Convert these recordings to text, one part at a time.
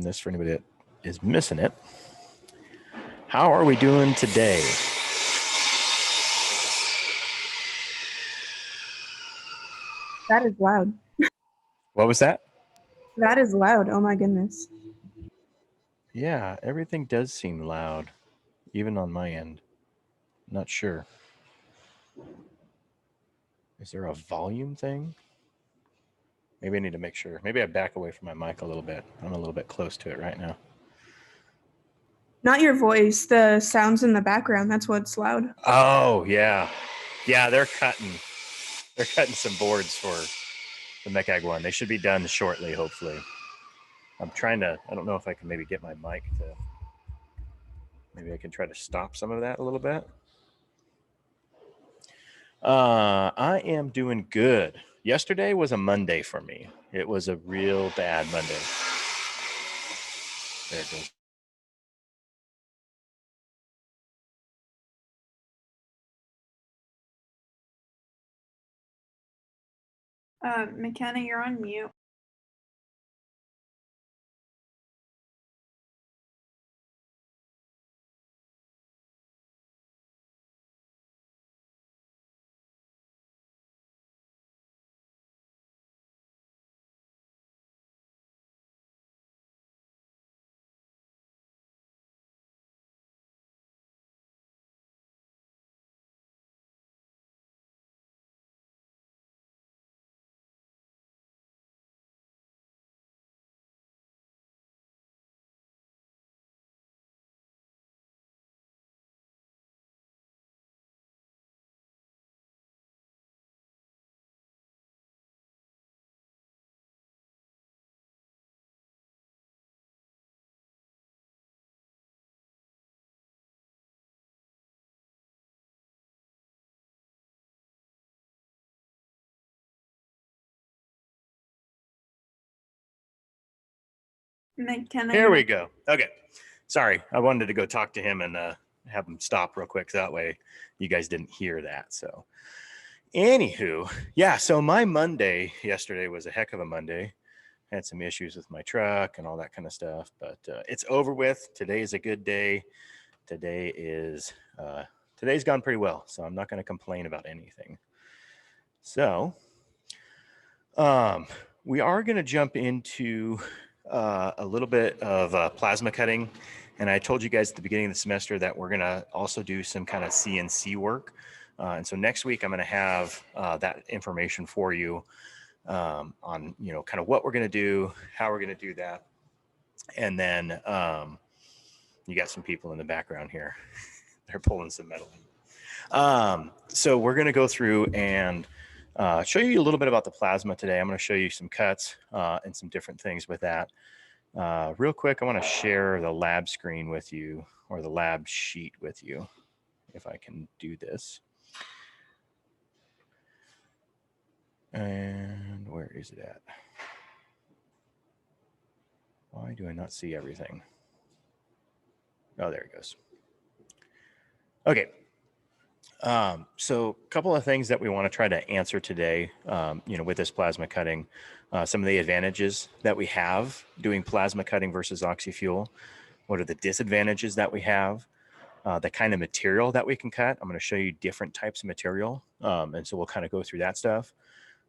from this for anybody that is missing it. How are we doing today? That is loud. What was that? That is loud. Oh my goodness. Yeah, everything does seem loud, even on my end. Not sure. Is there a volume thing? Maybe I need to make sure. Maybe I back away from my mic a little bit. I'm a little bit close to it right now. Not your voice, the sounds in the background. That's what's loud. Oh, yeah. Yeah, they're cutting some boards for the MECAG one. They should be done shortly, hopefully. I don't know if I can maybe get my mic to, maybe I can try to stop some of that a little bit. I am doing good. Yesterday was a Monday for me. It was a real bad Monday. There it goes. McKenna, you're on mute. McKenna. Here we go. Okay. Sorry, I wanted to go talk to him and have him stop real quick. So that way you guys didn't hear that. So anywho, yeah. So my Monday yesterday was a heck of a Monday. Had some issues with my truck and all that kind of stuff, but it's over with. Today is a good day. Today's gone pretty well. So I'm not going to complain about anything. So we are going to jump into a little bit of plasma cutting. And I told you guys at the beginning of the semester that we're going to also do some kind of CNC work. And so next week, I'm going to have that information for you on, kind of what we're going to do, how we're going to do that. And then you got some people in the background here. They're pulling some metal. So we're going to go through and show you a little bit about the plasma today. I'm going to show you some cuts and some different things with that. Real quick, I want to share the lab screen with you, or the lab sheet with you, if I can do this. And where is it at? Why do I not see everything? Oh, there it goes. Okay. So a couple of things that we want to try to answer today, with this plasma cutting, some of the advantages that we have doing plasma cutting versus oxyfuel. What are the disadvantages that we have? The kind of material that we can cut. I'm going to show you different types of material. And so we'll kind of go through that stuff.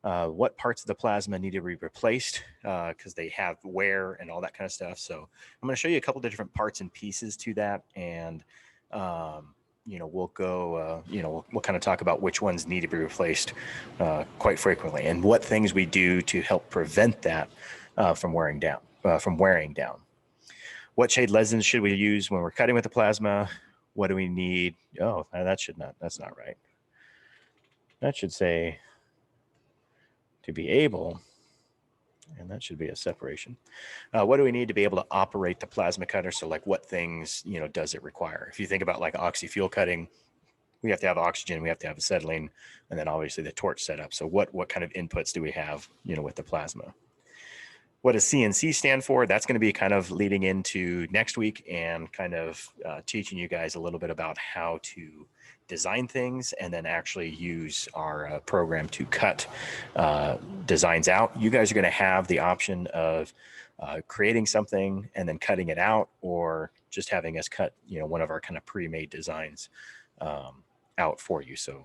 What parts of the plasma need to be replaced because they have wear and all that kind of stuff. So I'm going to show you a couple of different parts and pieces to that. And, we'll go, we'll kind of talk about which ones need to be replaced quite frequently and what things we do to help prevent that from wearing down. What shade resins should we use when we're cutting with the plasma? What do we need? Oh, that's not right. That should say to be able, and that should be a separation. What do we need to be able to operate the plasma cutter? So like what things, does it require? If you think about like oxyfuel cutting, we have to have oxygen, we have to have acetylene, and then obviously the torch setup. So what kind of inputs do we have, with the plasma? What does CNC stand for? That's going to be kind of leading into next week and kind of teaching you guys a little bit about how to design things and then actually use our program to cut designs out. You guys are going to have the option of creating something and then cutting it out, or just having us cut, one of our kind of pre-made designs out for you. So,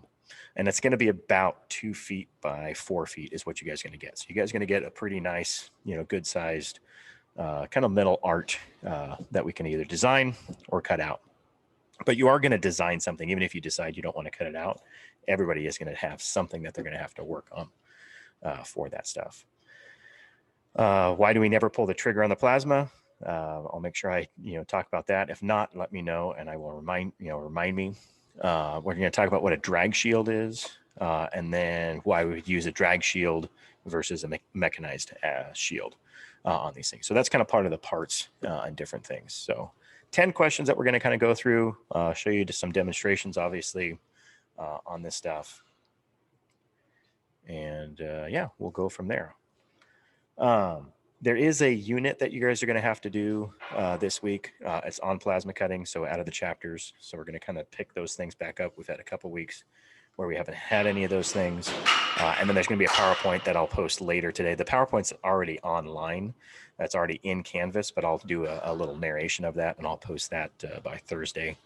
and it's going to be about 2 feet by 4 feet is what you guys are going to get. So you guys are going to get a pretty nice, good sized kind of metal art that we can either design or cut out. But you are going to design something, even if you decide you don't want to cut it out. Everybody is going to have something that they're going to have to work on for that stuff. Why do we never pull the trigger on the plasma? I'll make sure I, talk about that. If not, let me know, and I will remind me. We're going to talk about what a drag shield is, and then why we would use a drag shield versus a mechanized shield on these things. So that's kind of part of the parts and different things. So 10 questions that we're going to kind of go through, show you just some demonstrations, obviously, on this stuff. And yeah, we'll go from there. There is a unit that you guys are going to have to do this week. It's on plasma cutting, so out of the chapters. So we're going to kind of pick those things back up. We've had a couple weeks where we haven't had any of those things. And then there's going to be a PowerPoint that I'll post later today. The PowerPoint's already online. That's already in Canvas, but I'll do a little narration of that, and I'll post that by Thursday.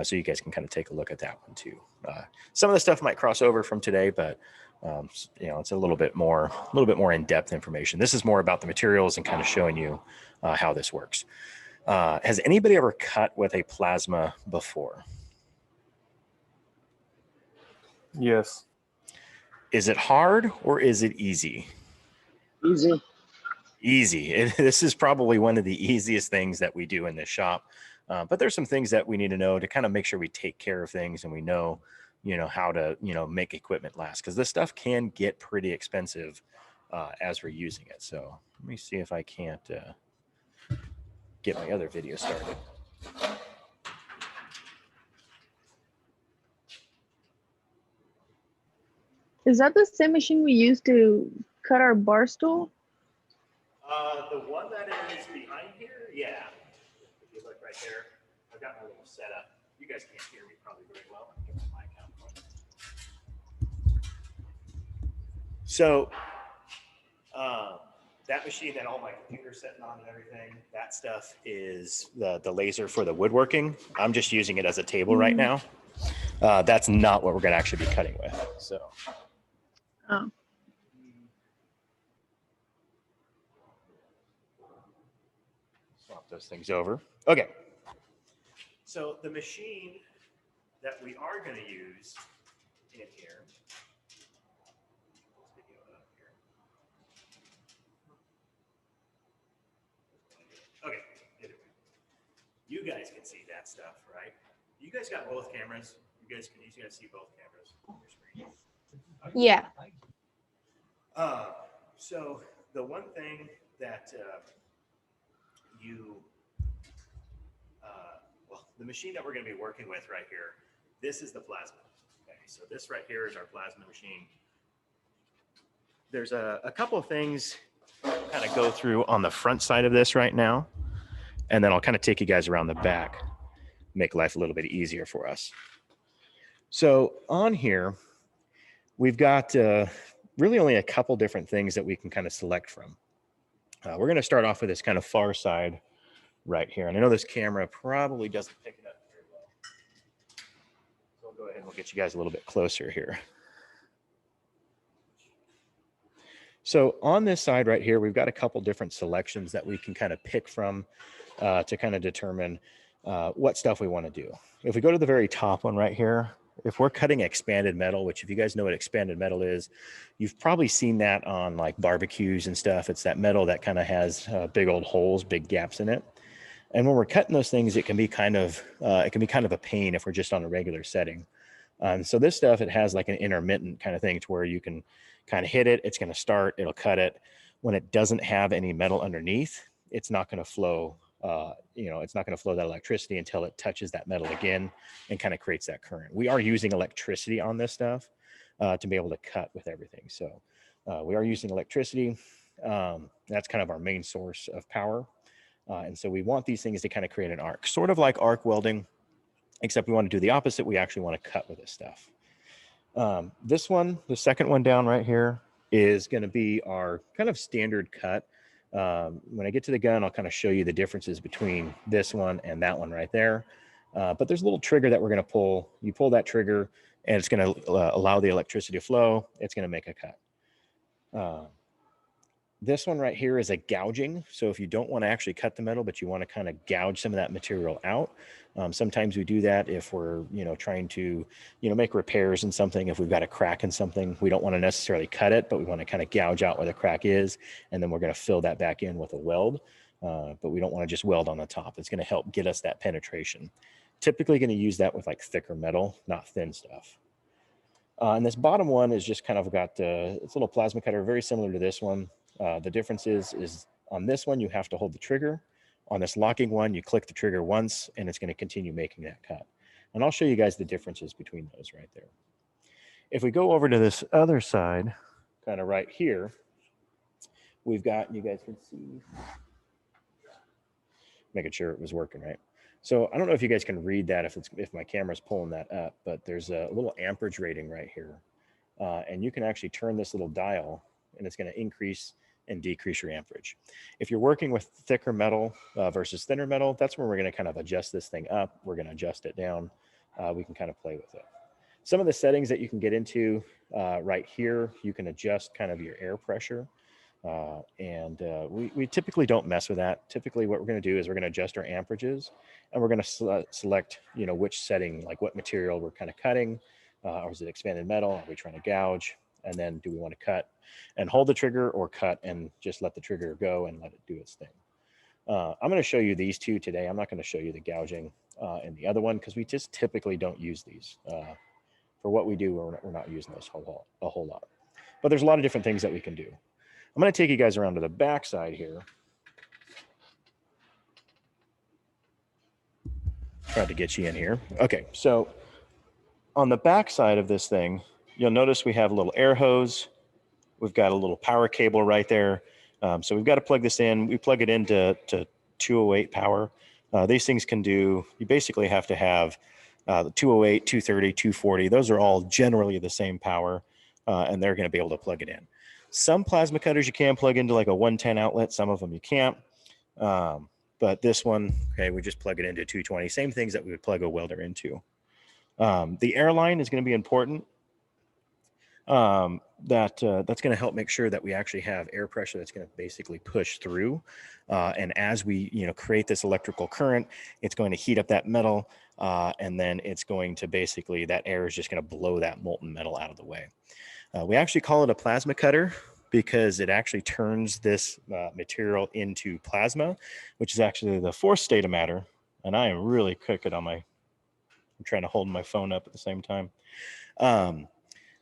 So you guys can kind of take a look at that one too. Some of the stuff might cross over from today, but it's a little bit more in-depth information. This is more about the materials and kind of showing you how this works. Has anybody ever cut with a plasma before? Yes. Is it hard or is it easy? Easy. Easy. This is probably one of the easiest things that we do in this shop. But there's some things that we need to know to kind of make sure we take care of things, and we know, how to, make equipment last, because this stuff can get pretty expensive as we're using it. So let me see if I can't get my other video started. Is that the same machine we used to cut our bar stool? The one that is behind here, yeah. If you look right there, I've got my little setup. You guys can't hear me probably very well. I'll give my account point. So that machine that all my computers sitting on and everything, that stuff is the laser for the woodworking. I'm just using it as a table right now. That's not what we're going to actually be cutting with. So. Oh. Swap those things over. Okay. So the machine that we are going to use in here. Okay. You guys can see that stuff, right? You guys got both cameras. You guys see both cameras on your screen. Yeah. So the one thing that the machine that we're going to be working with right here, this is the plasma. Okay, so this right here is our plasma machine. There's a couple of things I'll kind of go through on the front side of this right now, and then I'll kind of take you guys around the back, make life a little bit easier for us. So on here, we've got really only a couple different things that we can kind of select from. We're going to start off with this kind of far side right here. And I know this camera probably doesn't pick it up very well. So we'll go ahead and we'll get you guys a little bit closer here. So on this side right here, we've got a couple different selections that we can kind of pick from to kind of determine what stuff we want to do. If we go to the very top one right here, if we're cutting expanded metal, which if you guys know what expanded metal is, you've probably seen that on like barbecues and stuff. It's that metal that kind of has big old holes, big gaps in it. And when we're cutting those things, it can be kind of a pain if we're just on a regular setting. So this stuff, it has like an intermittent kind of thing to where you can kind of hit it. It's going to start, it'll cut it. When it doesn't have any metal underneath, it's not going to flow. It's not going to flow that electricity until it touches that metal again and kind of creates that current. We are using electricity on this stuff to be able to cut with everything. So we are using electricity. That's kind of our main source of power. And so we want these things to kind of create an arc, sort of like arc welding, except we want to do the opposite. We actually want to cut with this stuff. This one, the second one down right here, is going to be our kind of standard cut When I get to the gun, I'll kind of show you the differences between this one and that one right there. But there's a little trigger that we're going to pull. You pull that trigger and it's going to allow the electricity to flow. It's going to make a cut. This one right here is a gouging. So if you don't want to actually cut the metal, but you want to kind of gouge some of that material out, sometimes we do that if we're, trying to, make repairs in something. If we've got a crack in something, we don't want to necessarily cut it, but we want to kind of gouge out where the crack is. And then we're going to fill that back in with a weld. But we don't want to just weld on the top. It's going to help get us that penetration. Typically going to use that with like thicker metal, not thin stuff. And this bottom one is just kind of got it's a little plasma cutter, very similar to this one. The difference is on this one, you have to hold the trigger. On this locking one, you click the trigger once and it's going to continue making that cut. And I'll show you guys the differences between those right there. If we go over to this other side, kind of right here, we've got, you guys can see, making sure it was working right. So I don't know if you guys can read that if my camera's pulling that up, but there's a little amperage rating right here. And you can actually turn this little dial and it's going to increase and decrease your amperage. If you're working with thicker metal versus thinner metal, that's where we're going to kind of adjust this thing up. We're going to adjust it down. We can kind of play with it. Some of the settings that you can get into right here, you can adjust kind of your air pressure. We typically don't mess with that. Typically what we're going to do is we're going to adjust our amperages and we're going to select, which setting, like what material we're kind of cutting, or is it expanded metal? Are we trying to gouge? And then do we want to cut and hold the trigger or cut and just let the trigger go and let it do its thing? I'm going to show you these two today. I'm not going to show you the gouging and the other one because we just typically don't use these. For what we do, we're not using this a whole lot. But there's a lot of different things that we can do. I'm going to take you guys around to the back side here. Tried to get you in here. Okay, so on the back side of this thing, you'll notice we have a little air hose. We've got a little power cable right there. So we've got to plug this in. We plug it into 208 power. These things can do, you basically have to have the 208, 230, 240. Those are all generally the same power, and they're going to be able to plug it in. Some plasma cutters you can plug into like a 110 outlet. Some of them you can't. But this one, okay, we just plug it into 220. Same things that we would plug a welder into. The air line is going to be important. That's going to help make sure that we actually have air pressure that's going to basically push through. And as we, create this electrical current, it's going to heat up that metal. And then it's going to basically, that air is just going to blow that molten metal out of the way. We actually call it a plasma cutter because it actually turns this material into plasma, which is actually the fourth state of matter. And I am really cooking on I'm trying to hold my phone up at the same time.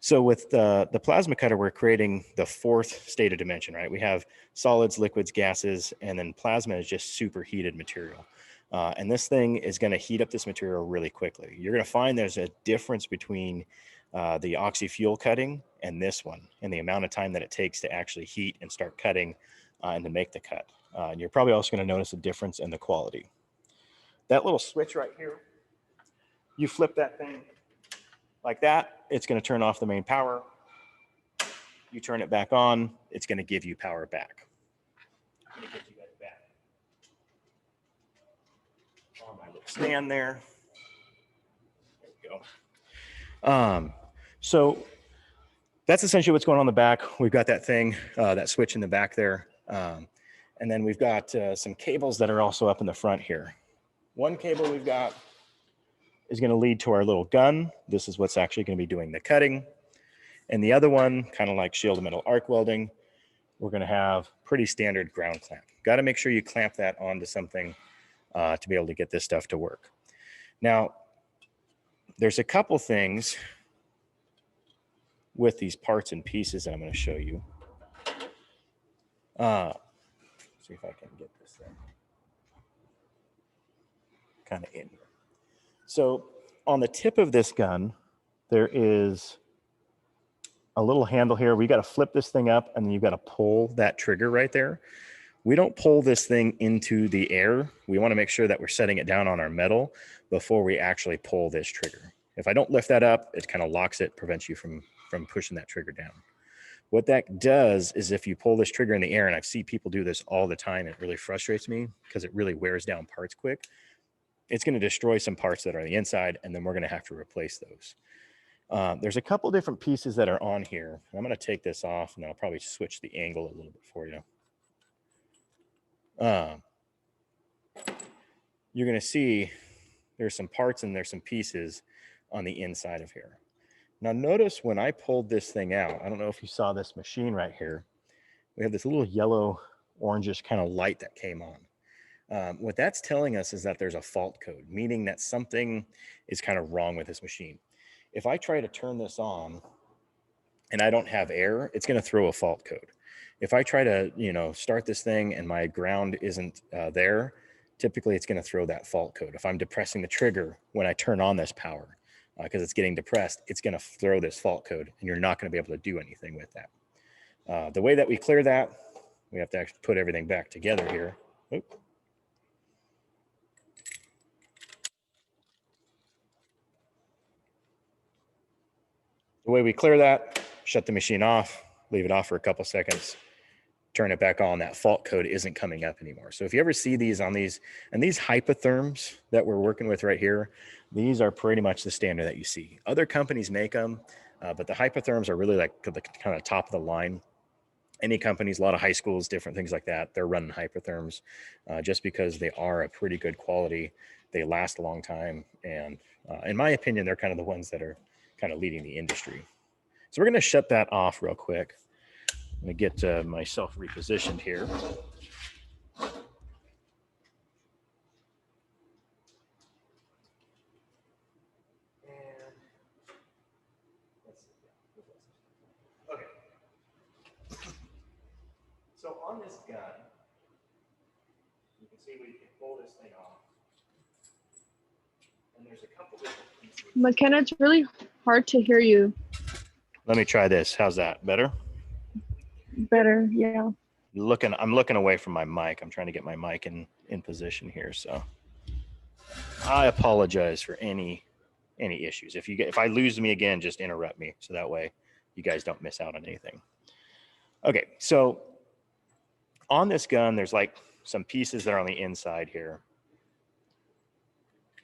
So with the plasma cutter, we're creating the fourth state of dimension, right? We have solids, liquids, gases, and then plasma is just superheated material. And this thing is going to heat up this material really quickly. You're going to find there's a difference between the oxy-fuel cutting and this one, and the amount of time that it takes to actually heat and start cutting and to make the cut. And you're probably also going to notice a difference in the quality. That little switch right here, you flip that thing like that, it's going to turn off the main power. You turn it back on, it's going to give you power back. I'm going to get you guys back on my little stand there. There we go. So that's essentially what's going on in the back. We've got that thing, that switch in the back there. And then we've got some cables that are also up in the front here. One cable we've got is going to lead to our little gun. This is what's actually going to be doing the cutting. And the other one, kind of like shielded metal arc welding, we're going to have pretty standard ground clamp. Got to make sure you clamp that onto something to be able to get this stuff to work. Now, there's a couple things with these parts and pieces that I'm going to show you. See if I can get this thing kind of in here. So on the tip of this gun, there is a little handle here. We got to flip this thing up and then you've got to pull that trigger right there. We don't pull this thing into the air. We want to make sure that we're setting it down on our metal before we actually pull this trigger. If I don't lift that up, it kind of locks it, prevents you from pushing that trigger down. What that does is if you pull this trigger in the air, and I've seen people do this all the time, it really frustrates me because it really wears down parts quick. It's going to destroy some parts that are on the inside, and then we're going to have to replace those. There's a couple different pieces that are on here. I'm going to take this off, and I'll probably switch the angle a little bit for you. You're going to see there's some parts and there's some pieces on the inside of here. Now notice when I pulled this thing out, I don't know if you saw this machine right here. We have this little yellow orangish kind of light that came on. What that's telling us is that there's a fault code, meaning that something is kind of wrong with this machine. If I try to turn this on and I don't have air, it's going to throw a fault code. If I try to, start this thing and my ground isn't there, typically it's going to throw that fault code. If I'm depressing the trigger when I turn on this power, because it's getting depressed, it's going to throw this fault code, and you're not going to be able to do anything with that. The way that we clear that, we have to actually put everything back together here. Oop. The way we clear that, shut the machine off, leave it off for a couple seconds, turn it back on. That fault code isn't coming up anymore. So if you ever see these on these, and these hypotherms that we're working with right here, these are pretty much the standard that you see. Other companies make them, but the hypotherms are really like the kind of top of the line. Any companies, a lot of high schools, different things like that, they're running hypotherms just because they are a pretty good quality. They last a long time. And in my opinion, they're kind of the ones that are kind of leading the industry. So we're going to shut that off real quick. I'm going to get myself repositioned here. Okay. So on this gun, you can see we can pull this thing off. And there's a couple different pieces. McKenna, it's really hard to hear you. Let me try this. How's that? Better? Better, yeah. I'm looking away from my mic. I'm trying to get my mic in position here. So I apologize for any issues. If I lose me again, just interrupt me. So that way you guys don't miss out on anything. Okay. So on this gun, there's like some pieces that are on the inside here.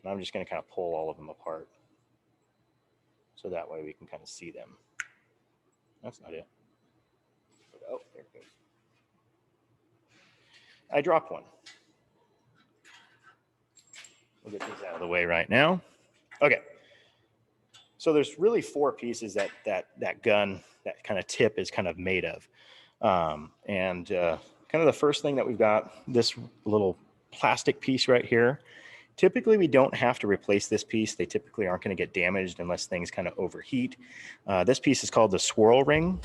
And I'm just going to kind of pull all of them apart. So that way we can kind of see them. That's not it. Oh, there it goes. I dropped one. We'll get these out of the way right now. Okay. So there's really 4 pieces that gun, that kind of tip is kind of made of. Kind of the first thing that we've got, this little plastic piece right here. Typically, we don't have to replace this piece. They typically aren't going to get damaged unless things kind of overheat. This piece is called the swirl ring.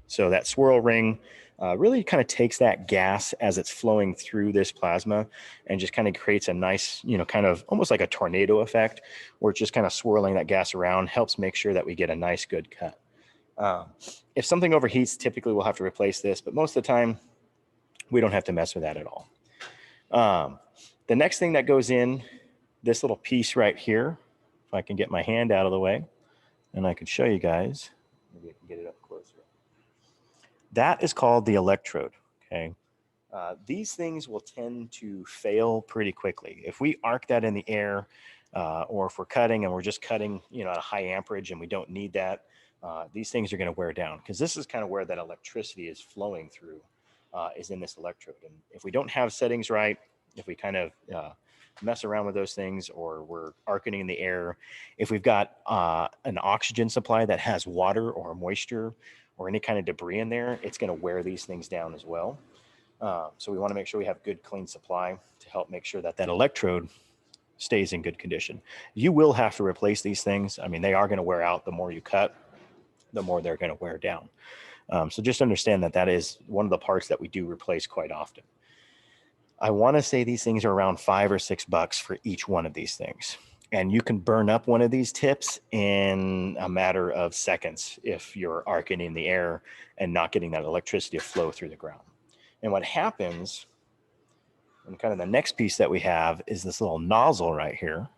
So that swirl ring really kind of takes that gas as it's flowing through this plasma and just kind of creates a nice, kind of almost like a tornado effect where it's just kind of swirling that gas around, helps make sure that we get a nice, good cut. If something overheats, typically we'll have to replace this, but most of the time we don't have to mess with that at all. The next thing that goes in, this little piece right here, if I can get my hand out of the way and I can show you guys, maybe I can get it up closer. That is called the electrode, okay? These things will tend to fail pretty quickly. If we arc that in the air, or if we're cutting and we're just cutting, at a high amperage and we don't need that, these things are going to wear down because this is kind of where that electricity is flowing through, is in this electrode. And if we don't have settings right, if we kind of mess around with those things, or we're arcing in the air, if we've got an oxygen supply that has water or moisture or any kind of debris in there, it's going to wear these things down as well. So we want to make sure we have good, clean supply to help make sure that electrode stays in good condition. You will have to replace these things. I mean, they are going to wear out. The more you cut, the more they're going to wear down. So just understand that is one of the parts that we do replace quite often. I want to say these things are around $5 or $6 for each one of these things. And you can burn up one of these tips in a matter of seconds if you're arcing in the air and not getting that electricity to flow through the ground. And what happens, and kind of the next piece that we have, is this little nozzle right here.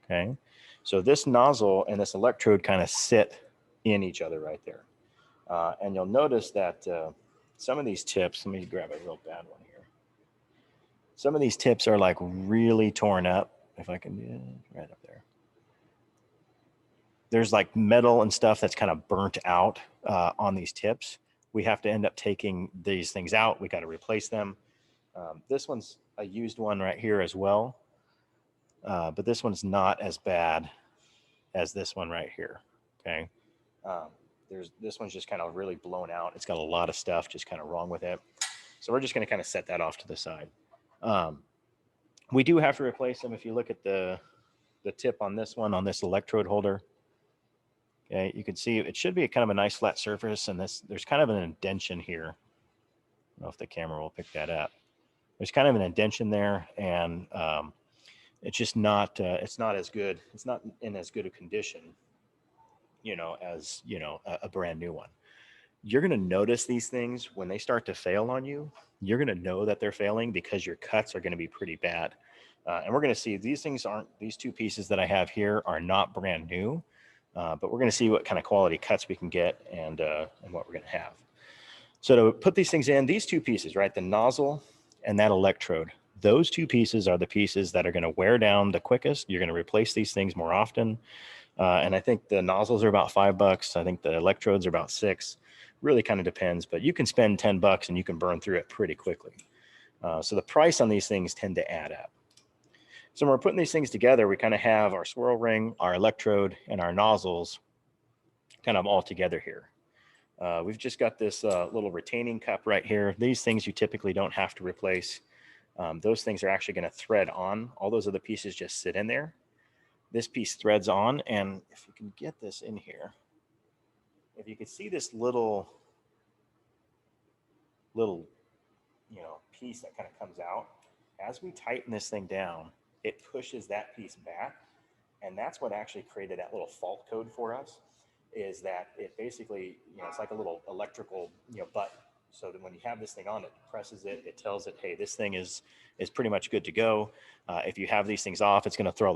Okay. So this nozzle and this electrode kind of sit in each other right there. And you'll notice that some of these tips, let me grab a real bad one here. Some of these tips are like really torn up. If I can, yeah, right up there. There's like metal and stuff that's kind of burnt out on these tips. We have to end up taking these things out. We got to replace them. This one's a used one right here as well. But this one's not as bad as this one right here. Okay. This one's just kind of really blown out. It's got a lot of stuff just kind of wrong with it. So we're just going to kind of set that off to the side. We do have to replace them. If you look at the tip on this one, on this electrode holder, okay, you can see it should be kind of a nice flat surface, and there's kind of an indention here. I don't know if the camera will pick that up. There's kind of an indention there, and it's just not, it's not as good. It's not in as good a condition, as, a brand new one. You're going to notice these things when they start to fail on you. You're going to know that they're failing because your cuts are going to be pretty bad. And we're going to see these two pieces that I have here are not brand new, but we're going to see what kind of quality cuts we can get and what we're going to have. So to put these things in, these two pieces, right, the nozzle and that electrode, those two pieces are the pieces that are going to wear down the quickest. You're going to replace these things more often. And I think the nozzles are about $5. I think the electrodes are about $6. Really kind of depends, but you can spend $10 and you can burn through it pretty quickly. So the price on these things tend to add up. So when we're putting these things together, we kind of have our swirl ring, our electrode, and our nozzles kind of all together here. We've just got this little retaining cup right here. These things you typically don't have to replace. Those things are actually going to thread on. All those other pieces just sit in there. This piece threads on, and if you can get this in here, if you could see this little piece that kind of comes out, as we tighten this thing down, it pushes that piece back. And that's what actually created that little fault code for us, is that it basically, it's like a little electrical, button. So that when you have this thing on, it presses it, it tells it, hey, this thing is pretty much good to go. If you have these things off, it's going to throw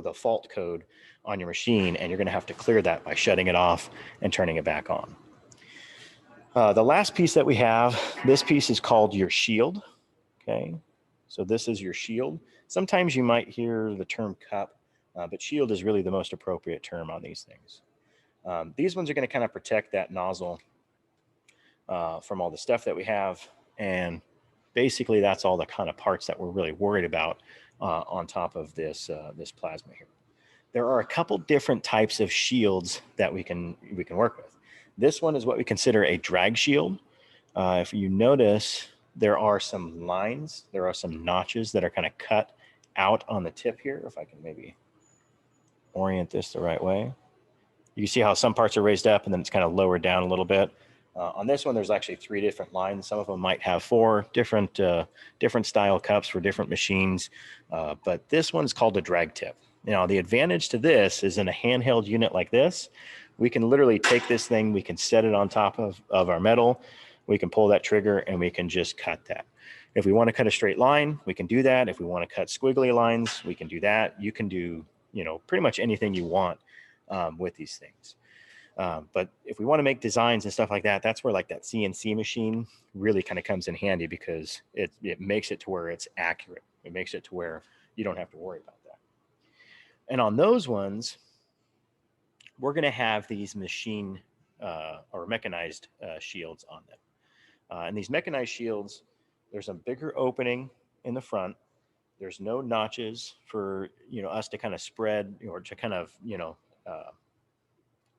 the fault code on your machine, and you're going to have to clear that by shutting it off and turning it back on. The last piece that we have, this piece is called your shield. Okay, so this is your shield. Sometimes you might hear the term cup, but shield is really the most appropriate term on these things. These ones are going to kind of protect that nozzle from all the stuff that we have. And basically that's all the kind of parts that we're really worried about on top of this plasma here. There are a couple different types of shields that we can work with. This one is what we consider a drag shield. If you notice, there are some lines, there are some notches that are kind of cut out on the tip here. If I can maybe orient this the right way. You can see how some parts are raised up and then it's kind of lowered down a little bit. On this one, there's actually 3 different lines. Some of them might have 4 different style cups for different machines, but this one's called a drag tip. Now, the advantage to this is in a handheld unit like this, we can literally take this thing, we can set it on top of our metal, we can pull that trigger, and we can just cut that. If we want to cut a straight line, we can do that. If we want to cut squiggly lines, we can do that. You can do, pretty much anything you want with these things. But if we want to make designs and stuff like that, that's where like that CNC machine really kind of comes in handy, because it makes it to where it's accurate. It makes it to where you don't have to worry about that. And on those ones, we're going to have these machine or mechanized shields on them. And these mechanized shields, there's a bigger opening in the front. There's no notches for, us to kind of spread or to kind of,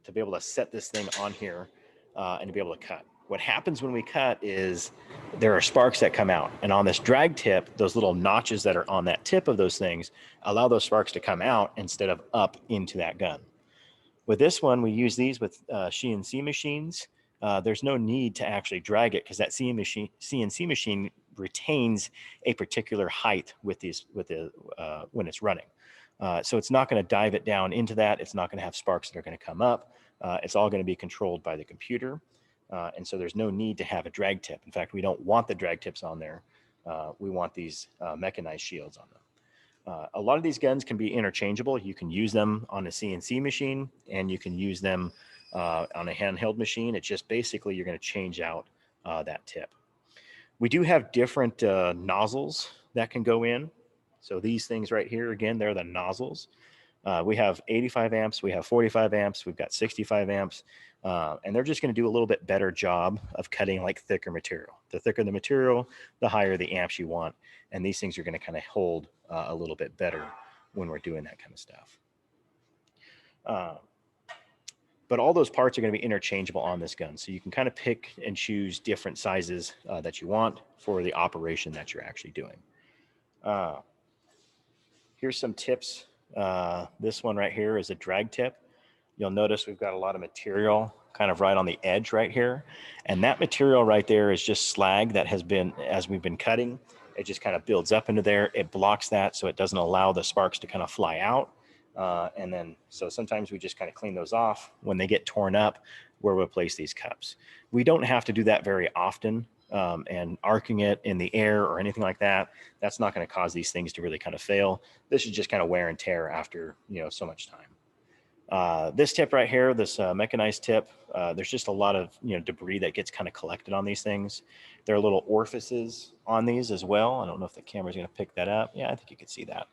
to be able to set this thing on here and to be able to cut. What happens when we cut is there are sparks that come out. And on this drag tip, those little notches that are on that tip of those things allow those sparks to come out instead of up into that gun. With this one, we use with CNC machines. There's no need to actually drag it, because that CNC machine retains a particular height when it's running. So it's not going to dive it down into that. It's not going to have sparks that are going to come up. It's all going to be controlled by the computer. And so there's no need to have a drag tip. In fact, we don't want the drag tips on there. We want these mechanized shields on them. A lot of these guns can be interchangeable. You can use them on a CNC machine, and you can use them On a handheld machine, it's just basically you're going to change out that tip. We do have different nozzles that can go in. So these things right here, again, they're the nozzles. We have 85 amps, we have 45 amps, we've got 65 amps, and they're just going to do a little bit better job of cutting like thicker material. The thicker the material, the higher the amps you want. And these things are going to kind of hold a little bit better when we're doing that kind of stuff. But all those parts are going to be interchangeable on this gun. So you can kind of pick and choose different sizes that you want for the operation that you're actually doing. Here's some tips. This one right here is a drag tip. You'll notice we've got a lot of material kind of right on the edge right here. And that material right there is just slag that has been, as we've been cutting, it just kind of builds up into there. It blocks that so it doesn't allow the sparks to kind of fly out. And then, so sometimes we just kind of clean those off. When they get torn up, we'll replace these cups. We don't have to do that very often. And arcing it in the air or anything like that, that's not going to cause these things to really kind of fail. This is just kind of wear and tear after, so much time. This tip right here, this mechanized tip, there's just a lot of, debris that gets kind of collected on these things. There are little orifices on these as well. I don't know if the camera's going to pick that up. Yeah, I think you can see that.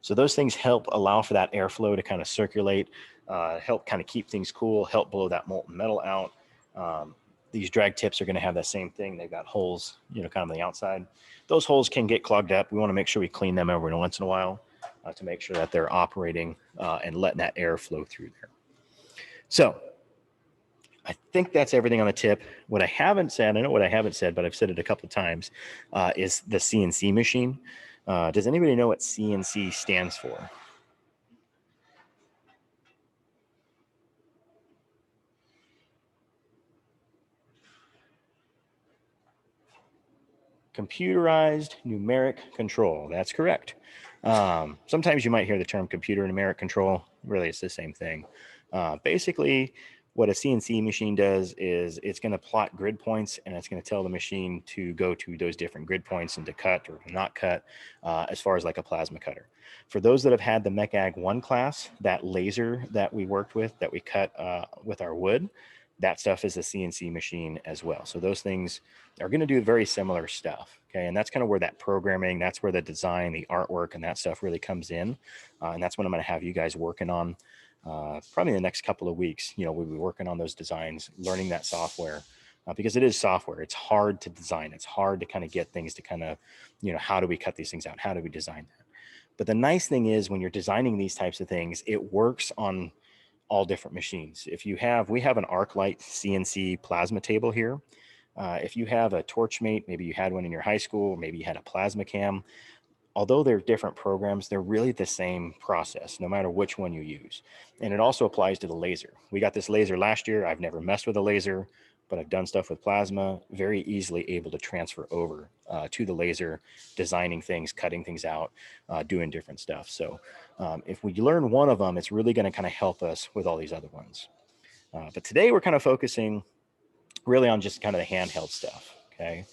So those things help allow for that airflow to kind of circulate, help kind of keep things cool, help blow that molten metal out. These drag tips are going to have that same thing. They've got holes, kind of on the outside. Those holes can get clogged up. We want to make sure we clean them every once in a while to make sure that they're operating and letting that air flow through there. So I think that's everything on the tip. What I haven't said, I know what I haven't said, but I've said it a couple of times, is the CNC machine. Does anybody know what CNC stands for? Computerized numeric control. That's correct. Sometimes you might hear the term computer numeric control. Really, it's the same thing. Basically, what a CNC machine does is it's going to plot grid points, and it's going to tell the machine to go to those different grid points and to cut or to not cut, as far as like a plasma cutter. For those that have had the MECAG 1 class, that laser that we worked with, that we cut with our wood, that stuff is a CNC machine as well. So those things are going to do very similar stuff. Okay. And that's kind of where that programming, that's where the design, the artwork, and that stuff really comes in. And that's what I'm going to have you guys working on probably in the next couple of weeks. We'll be working on those designs, learning that software, because it is software. It's hard to design. It's hard to kind of get things to kind of, how do we cut these things out? How do we design that? But the nice thing is when you're designing these types of things, it works on all different machines. We have an ArcLight CNC plasma table here. If you have a Torchmate, maybe you had one in your high school, maybe you had a PlasmaCam, although they're different programs, they're really the same process, no matter which one you use. And it also applies to the laser. We got this laser last year. I've never messed with a laser, but I've done stuff with plasma, very easily able to transfer over to the laser, designing things, cutting things out, doing different stuff. So if we learn one of them, it's really going to kind of help us with all these other ones. But today we're kind of focusing really on just kind of the handheld stuff. Okay.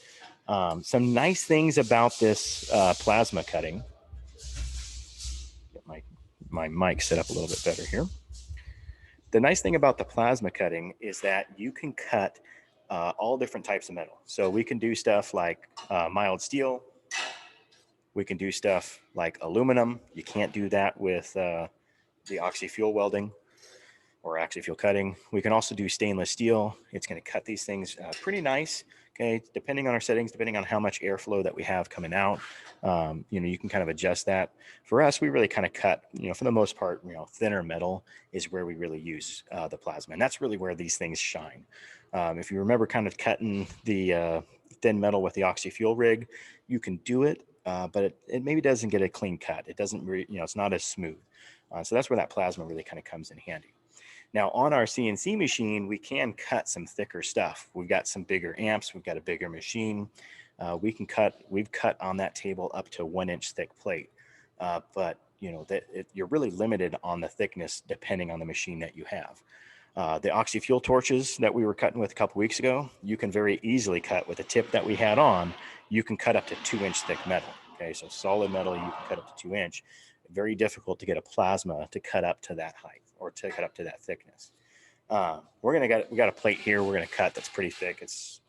Some nice things about this plasma cutting. Get my mic set up a little bit better here. The nice thing about the plasma cutting is that you can cut all different types of metal. So we can do stuff like mild steel. We can do stuff like aluminum. You can't do that with the oxy-fuel welding or oxy-fuel cutting. We can also do stainless steel. It's going to cut these things pretty nice. Okay, depending on our settings, depending on how much airflow that we have coming out, you can kind of adjust that. For us, we really kind of cut, for the most part, thinner metal is where we really use the plasma. And that's really where these things shine. If you remember kind of cutting the thin metal with the oxy-fuel rig, you can do it, but it maybe doesn't get a clean cut. It doesn't, it's not as smooth. So that's where that plasma really kind of comes in handy. Now on our CNC machine, we can cut some thicker stuff. We've got some bigger amps. We've got a bigger machine. We've cut on that table up to 1 inch thick plate. But you're really limited on the thickness depending on the machine that you have. The oxy-fuel torches that we were cutting with a couple weeks ago, you can very easily cut with the tip that we had on. You can cut up to 2 inch thick metal. Okay, so solid metal, you can cut up to 2 inch. Very difficult to get a plasma to cut up to that height or to cut up to that thickness. We got a plate here. We're gonna cut that's pretty thick. It's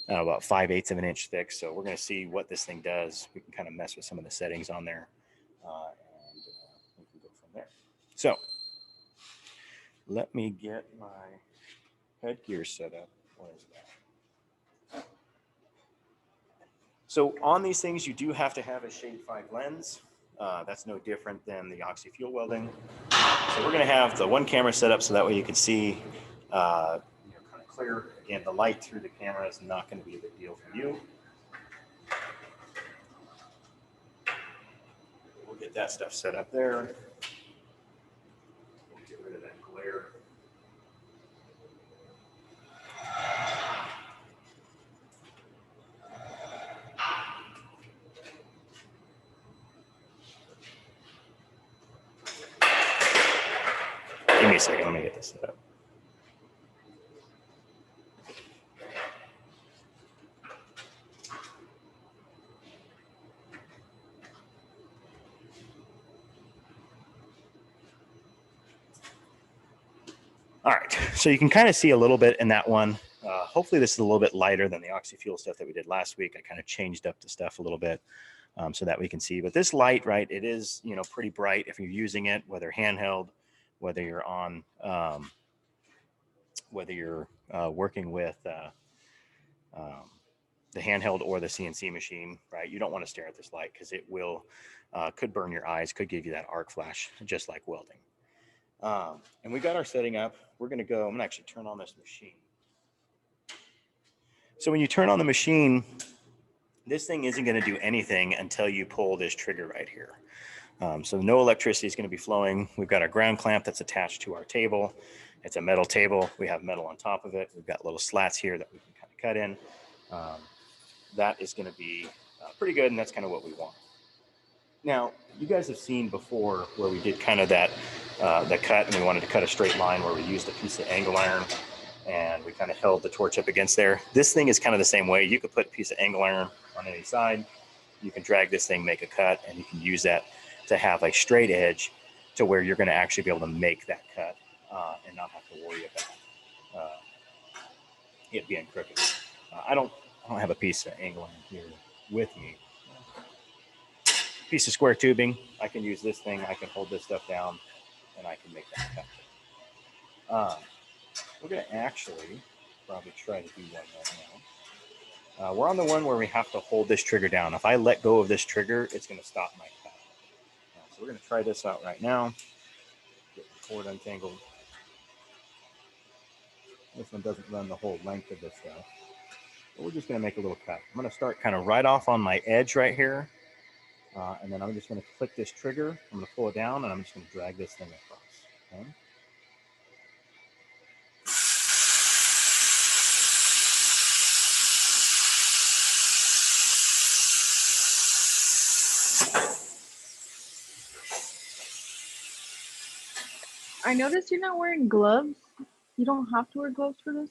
about 5/8 of an inch thick. So we're gonna see what this thing does. We can kind of mess with some of the settings on there, and we can go from there. So let me get my headgear set up. Where is that? So on these things, you do have to have a Shade 5 lens. That's no different than the oxy-fuel welding. So we're going to have the one camera set up so that way you can see kind of clear. Again, the light through the camera is not going to be a big deal for you. We'll get that stuff set up there. We'll get rid of that glare. Give me a second. Let me get this set up. All right, so you can kind of see a little bit in that one. Hopefully this is a little bit lighter than the oxy-fuel stuff that we did last week. I kind of changed up the stuff a little bit so that we can see. But this light, right, it is, pretty bright if you're using it, whether handheld, whether you're on, whether you're working with the handheld or the CNC machine, right? You don't want to stare at this light because it will, could burn your eyes, could give you that arc flash, just like welding. And we got our setting up. We're going to go, I'm going to actually turn on this machine. So when you turn on the machine, this thing isn't going to do anything until you pull this trigger right here. So no electricity is going to be flowing. We've got our ground clamp that's attached to our table. It's a metal table. We have metal on top of it. We've got little slats here that we can kind of cut in. That is going to be pretty good, and that's kind of what we want. Now, you guys have seen before where we did kind of that the cut, and we wanted to cut a straight line where we used a piece of angle iron and we kind of held the torch up against there. This thing is kind of the same way. You could put a piece of angle iron on any side. You can drag this thing, make a cut, and you can use that to have a straight edge to where you're going to actually be able to make that cut and not have to worry about it being crooked. I don't have a piece of angle iron here with me. Piece of square tubing. I can use this thing. I can hold this stuff down, and I can make that cut. We're going to actually probably try to do one right now. We're on the one where we have to hold this trigger down. If I let go of this trigger, it's going to stop my cut. So we're going to try this out right now. Get the cord untangled. This one doesn't run the whole length of this stuff. But we're just going to make a little cut. I'm going to start kind of right off on my edge right here. And then I'm just going to click this trigger. I'm going to pull it down, and I'm just going to drag this thing across. Okay? I noticed you're not wearing gloves. You don't have to wear gloves for this.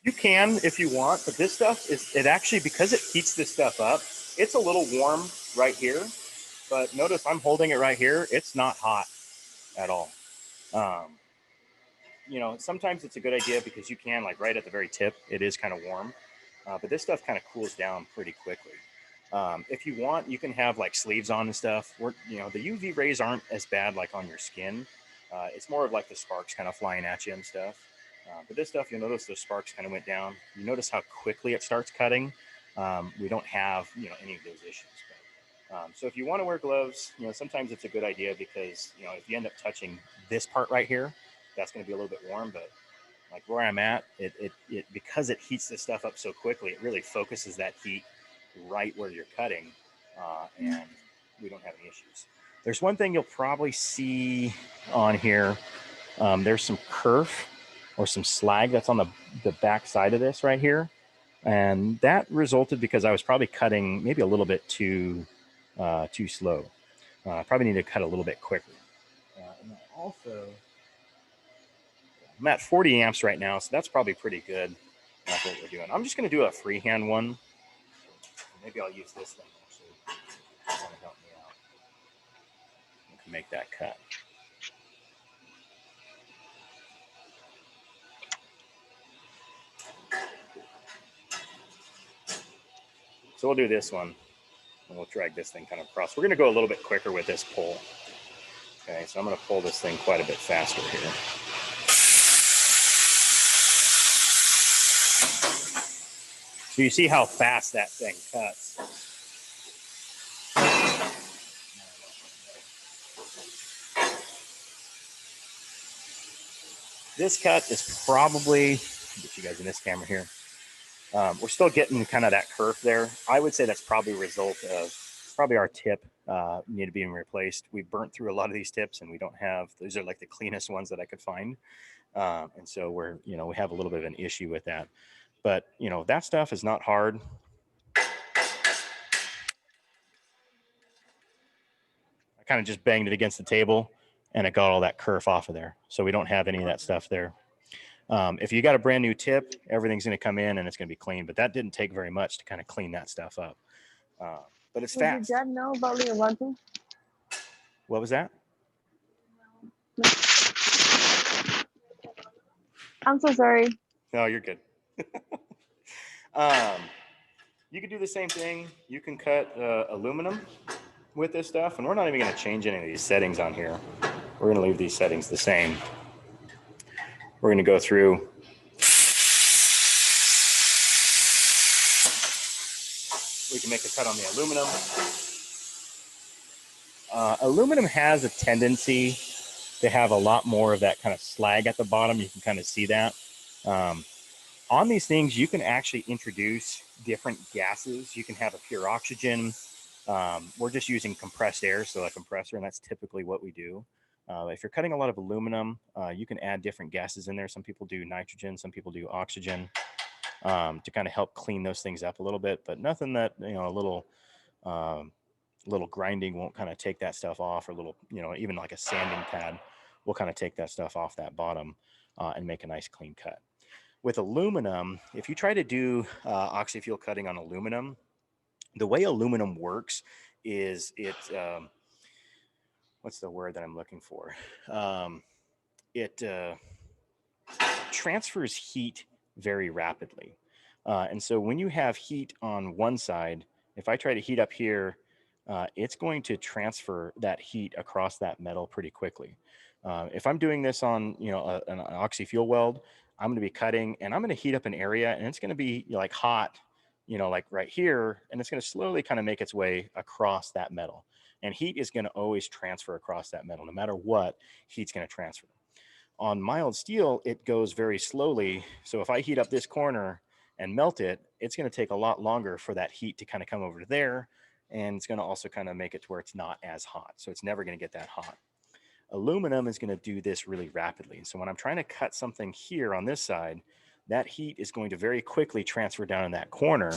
You can if you want, but this stuff it actually, because it heats this stuff up, it's a little warm right here. But notice I'm holding it right here. It's not hot at all. Sometimes it's a good idea because you can, like right at the very tip, it is kind of warm. But this stuff kind of cools down pretty quickly. If you want, you can have like sleeves on and stuff. The UV rays aren't as bad like on your skin. It's more of like the sparks kind of flying at you and stuff. But this stuff, you'll notice those sparks kind of went down. You notice how quickly it starts cutting. We don't have, any of those issues. But, so if you want to wear gloves, sometimes it's a good idea because, if you end up touching this part right here, that's going to be a little bit warm. But like where I'm at, it because it heats this stuff up so quickly, it really focuses that heat right where you're cutting, and we don't have any issues. There's one thing you'll probably see on here. There's some kerf or some slag that's on the back side of this right here. And that resulted because I was probably cutting maybe a little bit too slow. I probably need to cut a little bit quicker. And also, I'm at 40 amps right now, so that's probably pretty good. That's what we're doing. I'm just going to do a freehand one. Maybe I'll use this thing actually. It's going to help me out. I can make that cut. So we'll do this one and we'll drag this thing kind of across. We're going to go a little bit quicker with this pull. Okay, so I'm going to pull this thing quite a bit faster here. So you see how fast that thing cuts. This cut is probably, get you guys in this camera here. We're still getting kind of that curve there. I would say that's probably a result of probably our tip need to be replaced. We burnt through a lot of these tips and we don't have, those are like the cleanest ones that I could find. And so we're, you know, we have a little bit of an issue with that. But, you know, that stuff is not hard. I kind of just banged it against the table and it got all that kerf off of there. So we don't have any of that stuff there. If you got a brand new tip, everything's going to come in and it's going to be clean, but that didn't take very much to kind of clean that stuff up. But it's fast. Did Dad know about Leonardo? What was that? I'm so sorry. No, you're good. You can do the same thing. You can cut aluminum with this stuff, and we're not even going to change any of these settings on here. We're going to leave these settings the same. We're going to go through. We can make a cut on the aluminum. Aluminum has a tendency to have a lot more of that kind of slag at the bottom. You can kind of see that. On these things, you can actually introduce different gases. You can have a pure oxygen. We're just using compressed air, so a compressor, and that's typically what we do. If you're cutting a lot of aluminum, you can add different gases in there. Some people do nitrogen, some people do oxygen to kind of help clean those things up a little bit, but nothing that, you know, a little grinding won't kind of take that stuff off, or a little, you know, even like a sanding pad will kind of take that stuff off that bottom and make a nice clean cut. With aluminum, if you try to do oxyfuel cutting on aluminum, the way aluminum works is it, what's the word that I'm looking for? It transfers heat very rapidly. And so when you have heat on one side, if I try to heat up here, it's going to transfer that heat across that metal pretty quickly. If I'm doing this on, you know, an oxy-fuel weld, I'm going to be cutting and I'm going to heat up an area and it's going to be, you know, like hot, you know, like right here, and it's going to slowly kind of make its way across that metal. And heat is going to always transfer across that metal. No matter what, heat's going to transfer. On mild steel, it goes very slowly. So if I heat up this corner and melt it, it's going to take a lot longer for that heat to kind of come over to there. And it's going to also kind of make it to where it's not as hot. So it's never going to get that hot. Aluminum is going to do this really rapidly. So when I'm trying to cut something here on this side, that heat is going to very quickly transfer down in that corner.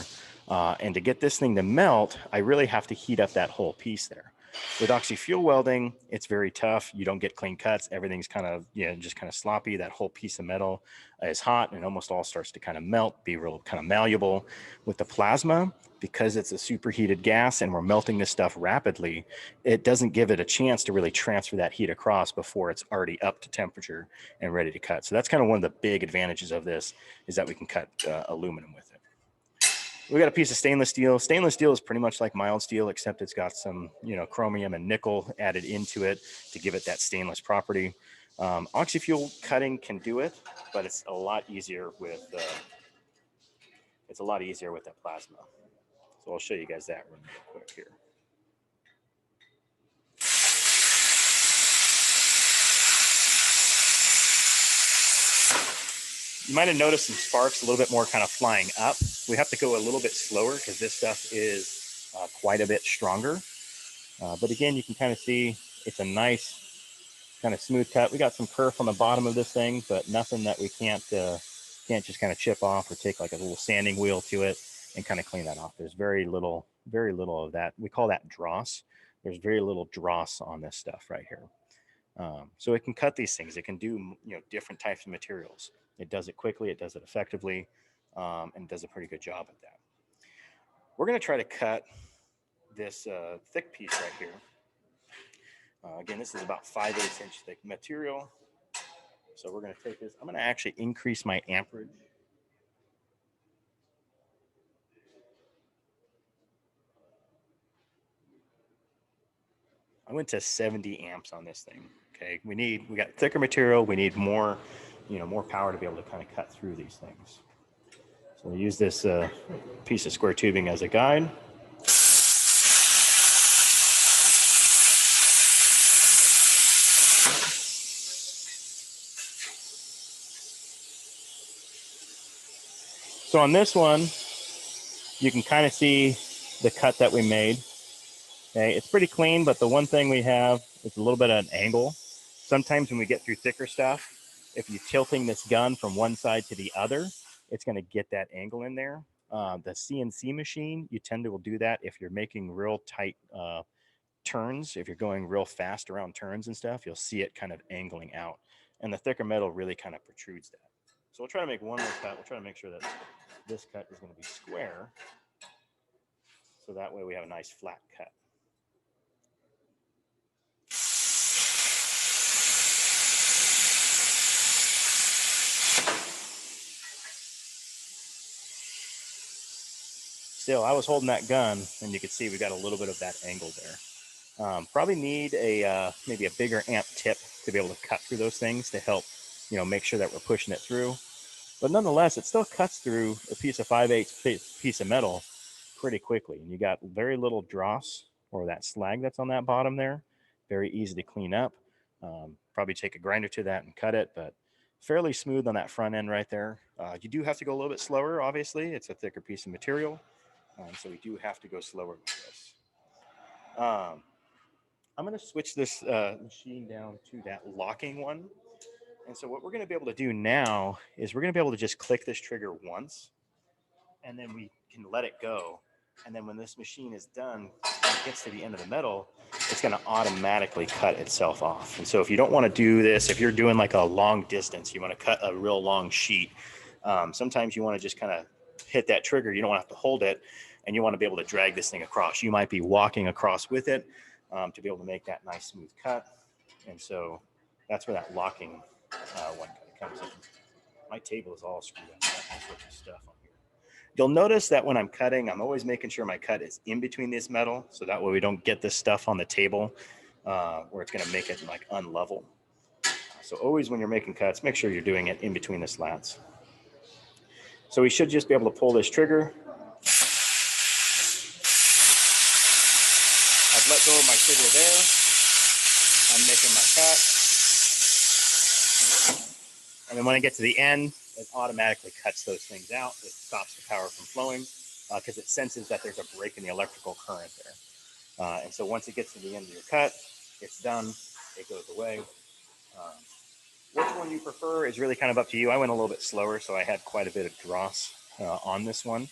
And to get this thing to melt, I really have to heat up that whole piece there. With oxy-fuel welding, it's very tough. You don't get clean cuts. Everything's kind of, you know, just kind of sloppy. That whole piece of metal is hot and almost all starts to kind of melt, be real kind of malleable. With the plasma, because it's a superheated gas and we're melting this stuff rapidly, it doesn't give it a chance to really transfer that heat across before it's already up to temperature and ready to cut. So that's kind of one of the big advantages of this, is that we can cut aluminum with it. We got a piece of stainless steel. Stainless steel is pretty much like mild steel, except it's got some, you know, chromium and nickel added into it to give it that stainless property. Oxy-fuel cutting can do it, but it's a lot easier with that plasma. So I'll show you guys that real quick here. You might have noticed some sparks a little bit more kind of flying up. We have to go a little bit slower because this stuff is quite a bit stronger. But again, you can kind of see it's a nice kind of smooth cut. We got some kerf on the bottom of this thing, but nothing that we can't just kind of chip off or take like a little sanding wheel to it and kind of clean that off. There's very little of that. We call that dross. There's very little dross on this stuff right here. So it can cut these things. It can do, you know, different types of materials. It does it quickly. It does it effectively, and does a pretty good job at that. We're going to try to cut this thick piece right here. Again, this is about 5/8 inch thick material. So we're going to take this. I'm going to actually increase my amperage. I went to 70 amps on this thing. Okay, we got thicker material. We need more, more power to be able to kind of cut through these things. So we use this piece of square tubing as a guide. So on this one, you can kind of see the cut that we made. Okay, it's pretty clean, but the one thing we have is a little bit of an angle. Sometimes when we get through thicker stuff, if you're tilting this gun from one side to the other, it's going to get that angle in there. The CNC machine, you tend to will do that if you're making real tight turns. If you're going real fast around turns and stuff, you'll see it kind of angling out. And the thicker metal really kind of protrudes that. So we'll try to make one more cut. We'll try to make sure that this cut is going to be square. So that way we have a nice flat cut. Still, I was holding that gun, and you can see we got a little bit of that angle there. Probably need a maybe a bigger amp tip to be able to cut through those things to help, make sure that we're pushing it through. But nonetheless, it still cuts through a piece of 5/8 piece of metal pretty quickly. And you got very little dross or that slag that's on that bottom there. Very easy to clean up. Probably take a grinder to that and cut it, but fairly smooth on that front end right there. You do have to go a little bit slower, obviously. It's a thicker piece of material. So we do have to go slower with this. I'm going to switch this machine down to that locking one. And so what we're going to be able to do now is we're going to be able to just click this trigger once, and then we can let it go. And then when this machine is done and it gets to the end of the metal, it's going to automatically cut itself off. And so if you don't want to do this, if you're doing like a long distance, you want to cut a real long sheet, sometimes you want to just kind of hit that trigger. You don't have to hold it, and you want to be able to drag this thing across. You might be walking across with it to be able to make that nice smooth cut. And so that's where that locking one comes in. My table is all screwed up. All sorts of stuff on here. You'll notice that when I'm cutting, I'm always making sure my cut is in between this metal, so that way we don't get this stuff on the table where it's going to make it like unlevel. So always when you're making cuts, make sure you're doing it in between the slats. So we should just be able to pull this trigger. I've let go of my trigger there. I'm making my cut. And then when I get to the end, it automatically cuts those things out. It stops the power from flowing because it senses that there's a break in the electrical current there. And so once it gets to the end of your cut, it's done. It goes away. Which one you prefer is really kind of up to you. I went a little bit slower, so I had quite a bit of dross on this one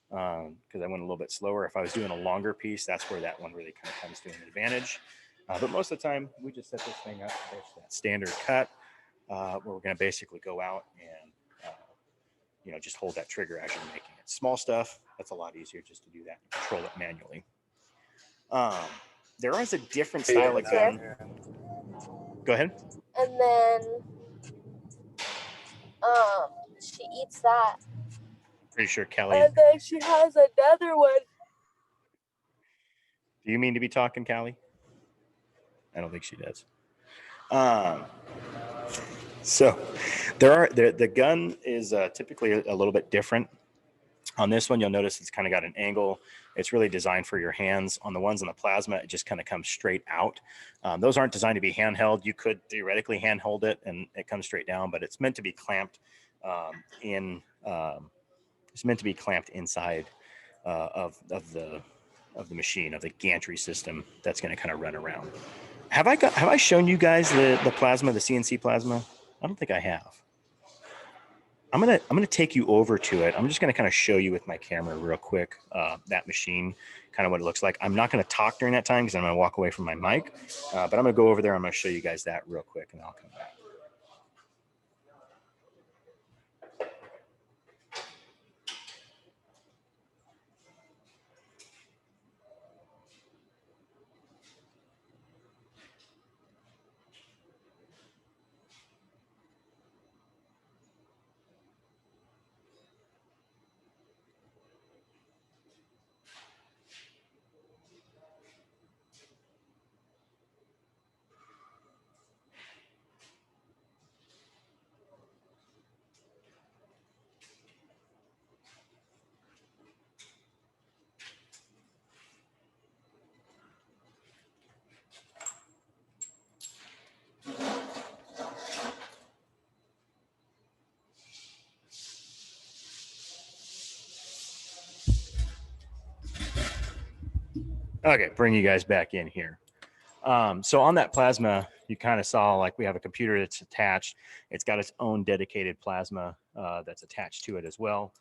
because I went a little bit slower. If I was doing a longer piece, that's where that one really kind of comes to an advantage. But most of the time, we just set this thing up with that standard cut where we're going to basically go out and just hold that trigger as you're making it. Small stuff, that's a lot easier just to do that and control it manually. There is a different style of gun. Go ahead. And then she eats that. Pretty sure Kelly. And then she has another one. Do you mean to be talking, Callie? I don't think she does. So the gun is typically a little bit different. On this one, you'll notice it's kind of got an angle. It's really designed for your hands. On the ones on the plasma, it just kind of comes straight out. Those aren't designed to be handheld. You could theoretically handhold it and it comes straight down, but it's meant to be clamped it's meant to be clamped inside of the machine, of the gantry system that's going to kind of run around. Have I shown you guys the plasma, the CNC plasma? I don't think I have. I'm gonna take you over to it. I'm just gonna kind of show you with my camera real quick that machine, kind of what it looks like. I'm not gonna talk during that time because I'm gonna walk away from my mic, but I'm gonna go over there. I'm gonna show you guys that real quick, and I'll come back. Okay, bring you guys back in here. So on that plasma, you kind of saw like we have a computer that's attached. It's got its own dedicated plasma that's attached to it as well.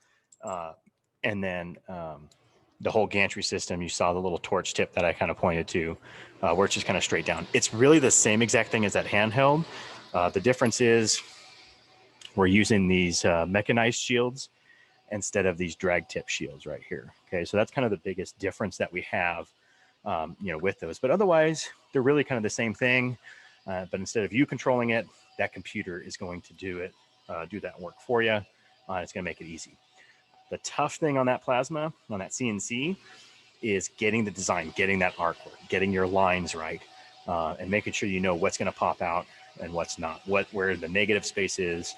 And then the whole gantry system, you saw the little torch tip that I kind of pointed to, where it's just kind of straight down. It's really the same exact thing as that handheld. The difference is we're using these mechanized shields instead of these drag tip shields right here. Okay, so that's kind of the biggest difference that we have, with those. But otherwise, they're really kind of the same thing. But instead of you controlling it, that computer is going to do it, do that work for you. It's going to make it easy. The tough thing on that plasma, on that CNC, is getting the design, getting that artwork, getting your lines right, and making sure you know what's going to pop out and what's not, where the negative space is.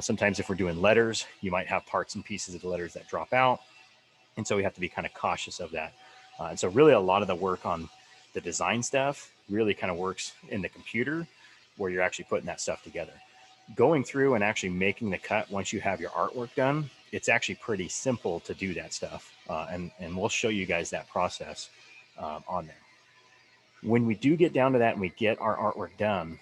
Sometimes if we're doing letters, you might have parts and pieces of the letters that drop out. And so we have to be kind of cautious of that. And so really a lot of the work on the design stuff really kind of works in the computer where you're actually putting that stuff together. Going through and actually making the cut once you have your artwork done, it's actually pretty simple to do that stuff. And we'll show you guys that process on there. When we do get down to that and we get our artwork done,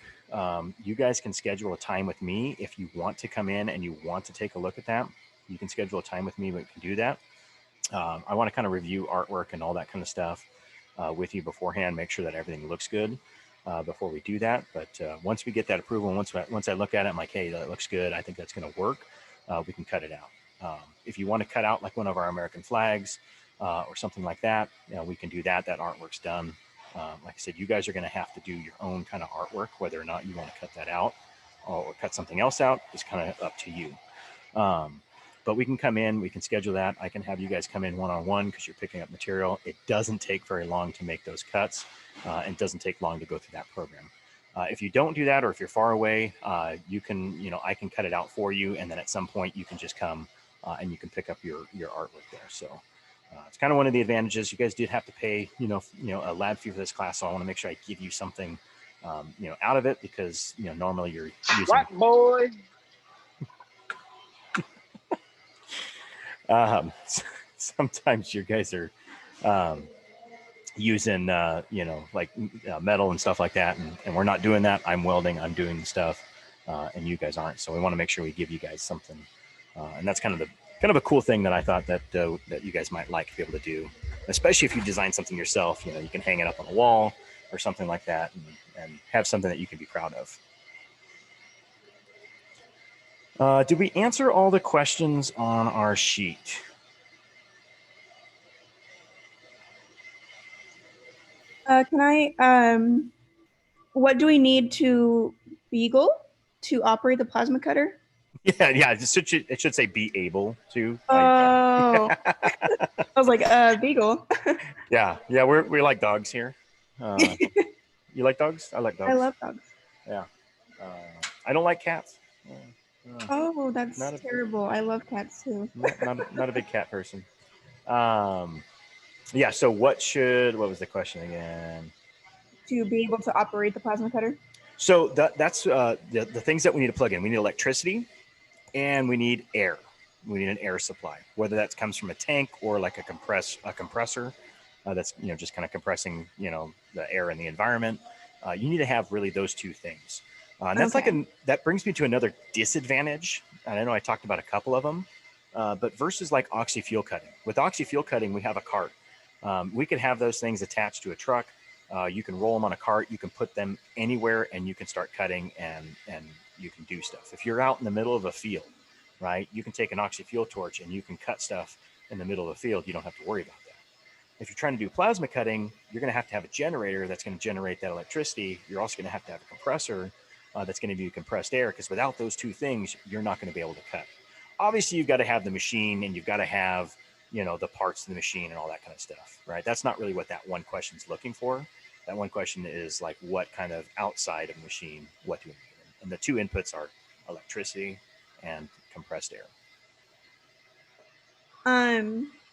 you guys can schedule a time with me if you want to come in and you want to take a look at that. You can schedule a time with me, we can do that. I want to kind of review artwork and all that kind of stuff with you beforehand, make sure that everything looks good before we do that. But once we get that approval, once I look at it, I'm like, hey, that looks good, I think that's going to work, we can cut it out. If you want to cut out like one of our American flags or something like that, we can do that. That artwork's done. Like I said, you guys are going to have to do your own kind of artwork, whether or not you want to cut that out or cut something else out is kind of up to you. But we can come in, we can schedule that. I can have you guys come in one-on-one because you're picking up material. It doesn't take very long to make those cuts and doesn't take long to go through that program. If you don't do that, or if you're far away, you can, I can cut it out for you. And then at some point you can just come and you can pick up your artwork there. So it's kind of one of the advantages. You guys did have to pay, a lab fee for this class. So I want to make sure I give you something, out of it because, normally you're using. White boy. Sometimes you guys are using, like metal and stuff like that. And we're not doing that. I'm welding, I'm doing the stuff and you guys aren't. So we want to make sure we give you guys something. And that's kind of a cool thing that I thought that you guys might like to be able to do, especially if you design something yourself. You can hang it up on a wall or something like that and have something that you can be proud of. Did we answer all the questions on our sheet? Can I, what do we need to beagle to operate the plasma cutter? Yeah. It should say be able to. Oh, I was like, beagle. Yeah. We like dogs here. You like dogs? I like dogs. I love dogs. Yeah. I don't like cats. Oh, that's terrible. I love cats too. Not a big cat person. Yeah. So what was the question again? To be able to operate the plasma cutter. So that's the things that we need to plug in. We need electricity and we need air. We need an air supply, whether that comes from a tank or like a compressor that's, just kind of compressing, the air in the environment. You need to have really those two things. And that's that brings me to another disadvantage. And I know I talked about a couple of them, but versus like oxy-fuel cutting. With oxy-fuel cutting, we have a cart. We could have those things attached to a truck. You can roll them on a cart. You can put them anywhere and you can start cutting and you can do stuff. If you're out in the middle of a field, right, you can take an oxy-fuel torch and you can cut stuff in the middle of the field. You don't have to worry about that. If you're trying to do plasma cutting, you're going to have a generator that's going to generate that electricity. You're also going to have a compressor that's going to do compressed air, because without those two things, you're not going to be able to cut. Obviously, you've got to have the machine and you've got to have, the parts of the machine and all that kind of stuff, right? That's not really what that one question is looking for. That one question is like, what kind of outside of the machine, what do we need? And the two inputs are electricity and compressed air.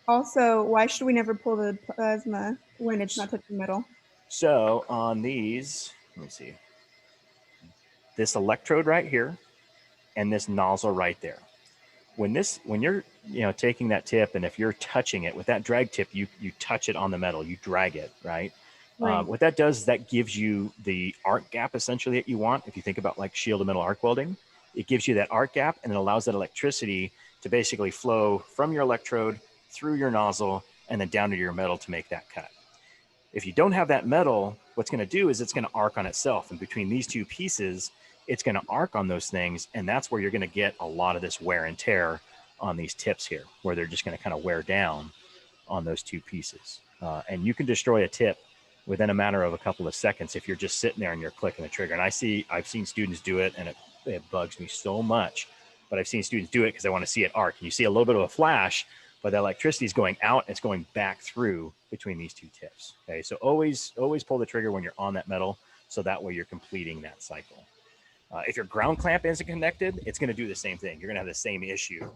Also, why should we never pull the plasma when it's not touching metal? So on these, let me see, this electrode right here and this nozzle right there. when you're, taking that tip, and if you're touching it with that drag tip, you touch it on the metal, you drag it, right? Right. What that does is that gives you the arc gap essentially that you want. If you think about like shielded metal arc welding, it gives you that arc gap, and it allows that electricity to basically flow from your electrode through your nozzle and then down to your metal to make that cut. If you don't have that metal, what's going to do is it's going to arc on itself. And between these two pieces, it's going to arc on those things. And that's where you're going to get a lot of this wear and tear on these tips here, where they're just going to kind of wear down on those two pieces. And you can destroy a tip within a matter of a couple of seconds if you're just sitting there and you're clicking the trigger. And I've seen students do it, and it bugs me so much, but I've seen students do it because I want to see it arc. And you see a little bit of a flash, but the electricity is going out, it's going back through between these two tips. Okay, so always pull the trigger when you're on that metal, so that way you're completing that cycle. If your ground clamp isn't connected, it's going to do the same thing. You're going to have the same issue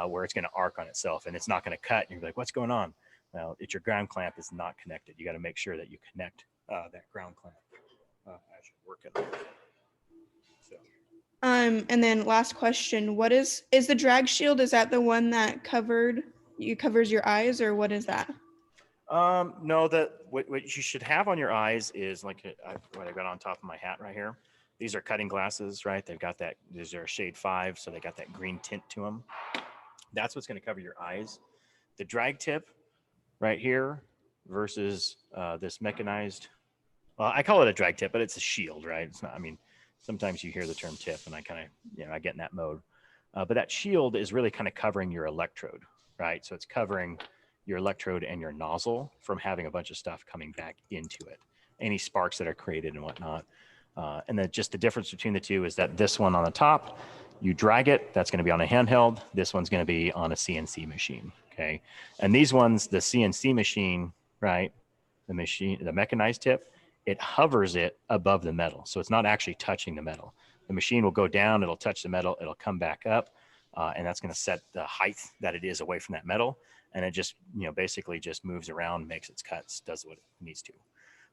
where it's going to arc on itself and it's not going to cut. And you're like, what's going on? Well, it's your ground clamp is not connected. You got to make sure that you connect that ground clamp as you're working. So. And then last question, what is the drag shield? Is that the one that covers your eyes, or what is that? No, what you should have on your eyes is like what I got on top of my hat right here. These are cutting glasses, right? They've got that, these are shade 5, so they got that green tint to them. That's what's going to cover your eyes. The drag tip right here versus this mechanized, well, I call it a drag tip, but it's a shield, right? It's not, I mean, sometimes you hear the term tip and I kind of, I get in that mode. But that shield is really kind of covering your electrode, right? So it's covering your electrode and your nozzle from having a bunch of stuff coming back into it, any sparks that are created and whatnot. And then just the difference between the two is that this one on the top, you drag it, that's going to be on a handheld. This one's going to be on a CNC machine. Okay. And these ones, the CNC machine, right? The mechanized tip, it hovers it above the metal. So it's not actually touching the metal. The machine will go down, it'll touch the metal, it'll come back up. And that's going to set the height that it is away from that metal. And it just, basically just moves around, makes its cuts, does what it needs to.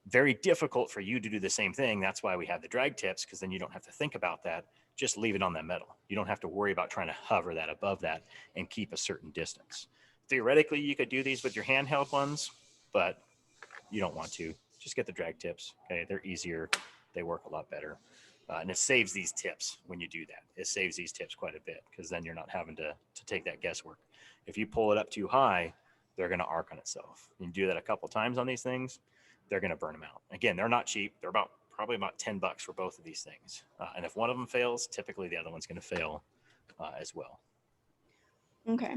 Very difficult for you to do the same thing. That's why we have the drag tips, because then you don't have to think about that. Just leave it on that metal. You don't have to worry about trying to hover that above that and keep a certain distance. Theoretically, you could do these with your handheld ones, but you don't want to. Just get the drag tips. Okay, they're easier. They work a lot better. And it saves these tips when you do that. It saves these tips quite a bit, because then you're not having to take that guesswork. If you pull it up too high, they're going to arc on itself. You do that a couple times on these things, they're going to burn them out. Again, they're not cheap. They're probably about $10 for both of these things. And if one of them fails, typically the other one's going to fail as well. Okay.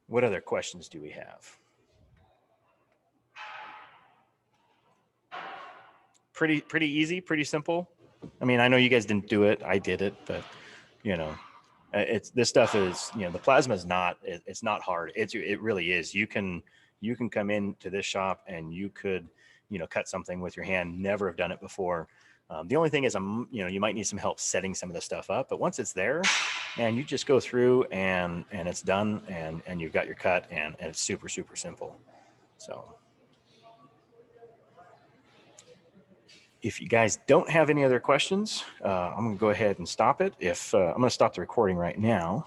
What other questions do we have? Pretty easy, pretty simple. I mean, I know you guys didn't do it. I did it, but this stuff is, the plasma is not, it's not hard. It really is. You can come into this shop and you could, cut something with your hand, never have done it before. The only thing is, you might need some help setting some of the stuff up, but once it's there and you just go through and it's done and you've got your cut and it's super, super simple. So if you guys don't have any other questions, I'm going to go ahead and stop it. I'm going to stop the recording right now.